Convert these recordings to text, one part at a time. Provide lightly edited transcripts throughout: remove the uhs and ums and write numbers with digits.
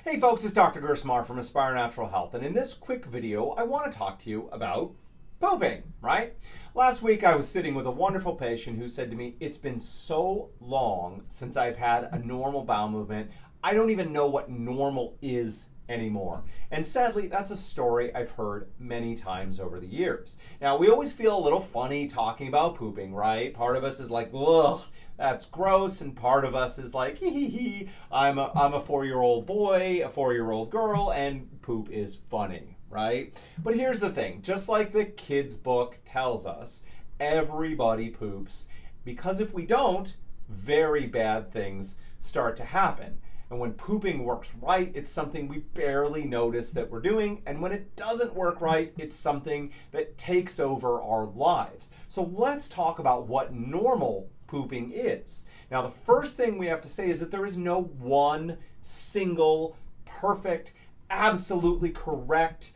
Hey folks, it's Dr. Gerstmar from Aspire Natural Health, and in this quick video, I want to talk to you about pooping, right? Last week, I was sitting with a wonderful patient who said to me, it's been so long since I've had a normal bowel movement, I don't even know what normal is anymore. And sadly, that's a story I've heard many times over the years. Now, we always feel a little funny talking about pooping, right? Part of us is like, ugh, that's gross, and part of us is like, hee hee hee, I'm a 4-year-old boy, a 4-year-old girl, and poop is funny, right? But here's the thing, just like the kids' book tells us, everybody poops, because if we don't, very bad things start to happen. And when pooping works right, it's something we barely notice that we're doing. And when it doesn't work right, it's something that takes over our lives. So let's talk about what normal pooping is. Now, the first thing we have to say is that there is no one single, perfect, absolutely correct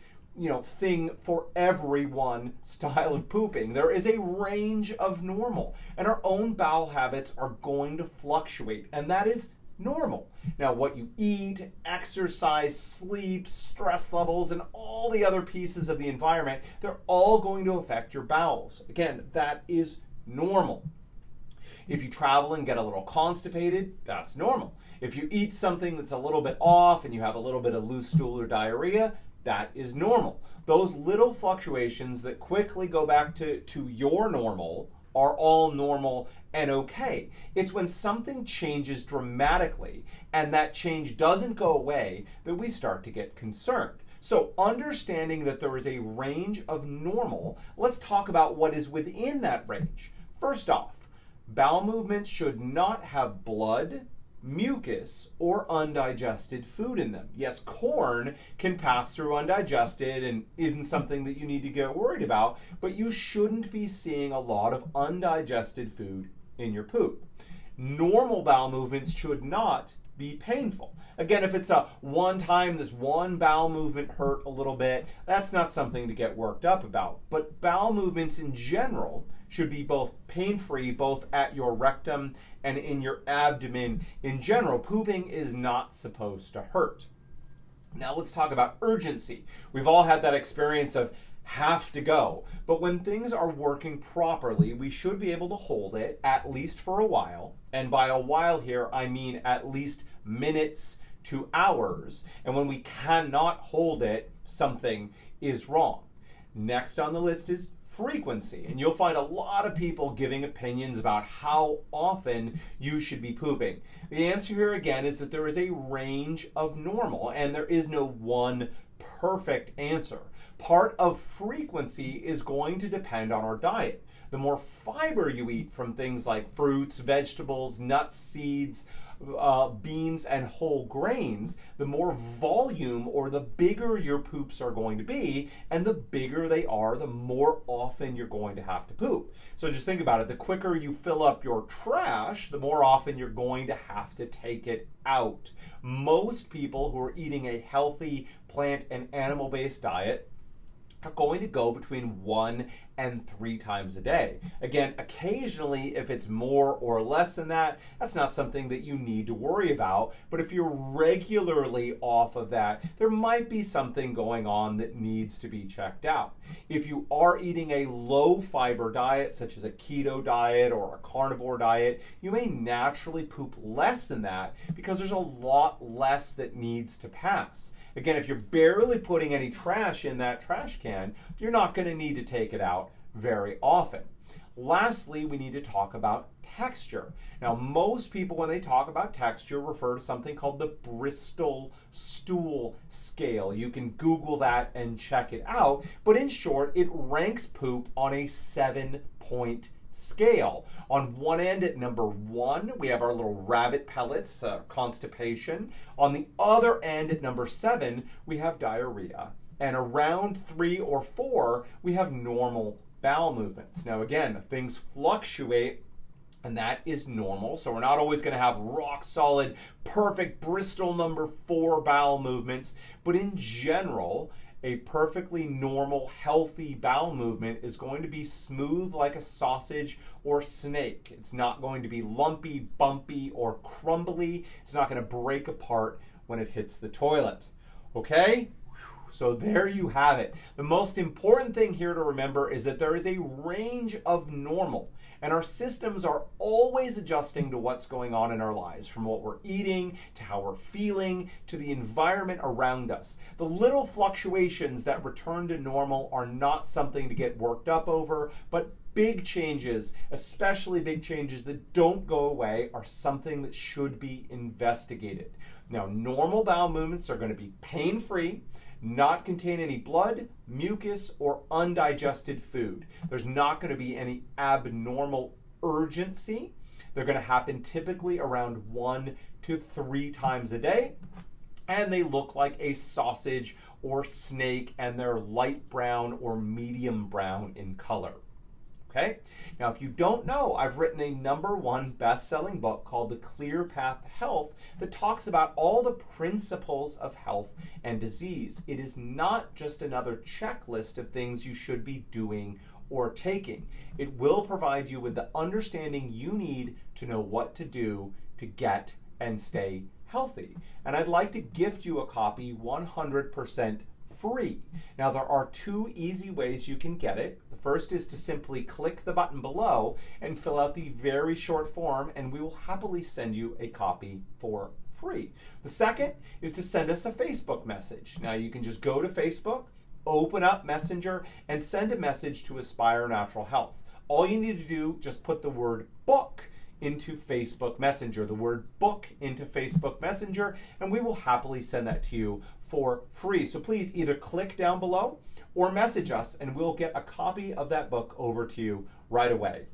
thing for everyone style of pooping. There is a range of normal. And our own bowel habits are going to fluctuate. And that is normal. Now, what you eat, exercise, sleep, stress levels, and all the other pieces of the environment, they're all going to affect your bowels. Again, that is normal. If you travel and get a little constipated, that's normal. If you eat something that's a little bit off and you have a little bit of loose stool or diarrhea, that is normal. Those little fluctuations that quickly go back to your normal are all normal and okay. It's when something changes dramatically and that change doesn't go away that we start to get concerned. So understanding that there is a range of normal, let's talk about what is within that range. First off, bowel movements should not have blood, mucus, or undigested food in them. Yes, corn can pass through undigested and isn't something that you need to get worried about, but you shouldn't be seeing a lot of undigested food in your poop. Normal bowel movements should not be painful. Again, if it's a one time, this one bowel movement hurt a little bit, that's not something to get worked up about. But bowel movements in general should be both pain-free, both at your rectum and in your abdomen. In general, pooping is not supposed to hurt. Now let's talk about urgency. We've all had that experience of have to go. But when things are working properly, we should be able to hold it at least for a while. And by a while here, I mean at least minutes to hours. And when we cannot hold it, something is wrong. Next on the list is frequency, and you'll find a lot of people giving opinions about how often you should be pooping. The answer here again is that there is a range of normal and there is no one perfect answer. Part of frequency is going to depend on our diet. The more fiber you eat from things like fruits, vegetables, nuts, seeds, beans, and whole grains, the more volume or the bigger your poops are going to be, and the bigger they are, the more often you're going to have to poop. So just think about it. The quicker you fill up your trash, the more often you're going to have to take it out. Most people who are eating a healthy plant and animal-based diet are going to go between 1 and 3 times a day. Again, occasionally, if it's more or less than that, that's not something that you need to worry about. But if you're regularly off of that, there might be something going on that needs to be checked out. If you are eating a low fiber diet, such as a keto diet or a carnivore diet, you may naturally poop less than that because there's a lot less that needs to pass. Again, if you're barely putting any trash in that trash can, you're not going to need to take it out very often. Lastly, we need to talk about texture. Now, most people, when they talk about texture, refer to something called the Bristol stool scale. You can Google that and check it out. But in short, it ranks poop on a 7-point scale. On one end at number 1, we have our little rabbit pellets, constipation. On the other end at number 7, we have diarrhea. And around 3 or 4, we have normal bowel movements. Now again, things fluctuate, and that is normal. So we're not always going to have rock solid, perfect Bristol number 4 bowel movements. But in general, a perfectly normal, healthy bowel movement is going to be smooth like a sausage or snake. It's not going to be lumpy, bumpy, or crumbly. It's not going to break apart when it hits the toilet. Okay? So there you have it. The most important thing here to remember is that there is a range of normal, and our systems are always adjusting to what's going on in our lives, from what we're eating to how we're feeling to the environment around us. The little fluctuations that return to normal are not something to get worked up over, but big changes, especially big changes that don't go away, are something that should be investigated. Now, normal bowel movements are going to be pain-free, not contain any blood, mucus, or undigested food. There's not going to be any abnormal urgency. They're going to happen typically around 1 to 3 times a day. And they look like a sausage or snake, and they're light brown or medium brown in color. Okay? Now, if you don't know, I've written a #1 best-selling book called The Clear Path to Health that talks about all the principles of health and disease. It is not just another checklist of things you should be doing or taking. It will provide you with the understanding you need to know what to do to get and stay healthy. And I'd like to gift you a copy 100% free. Now, there are 2 easy ways you can get it. The first is to simply click the button below and fill out the very short form, and we will happily send you a copy for free. The second is to send us a Facebook message. Now, you can just go to Facebook, open up Messenger, and send a message to Aspire Natural Health. All you need to do, just put the word book into Facebook Messenger, the word book into Facebook Messenger, and we will happily send that to you for free. So please either click down below or message us, and we'll get a copy of that book over to you right away.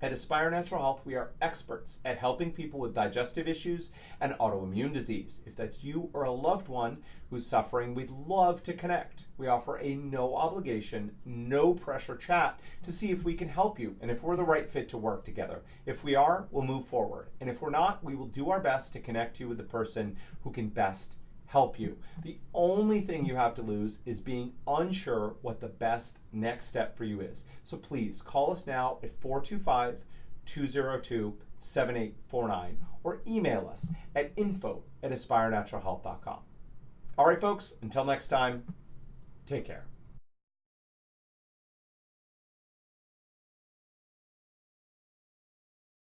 At Aspire Natural Health, we are experts at helping people with digestive issues and autoimmune disease. If that's you or a loved one who's suffering, we'd love to connect. We offer a no obligation, no pressure chat to see if we can help you and if we're the right fit to work together. If we are, we'll move forward. And if we're not, we will do our best to connect you with the person who can best help you. The only thing you have to lose is being unsure what the best next step for you is. So please call us now at 425-202-7849 or email us at info@aspirenaturalhealth.com. All right, folks, until next time, take care.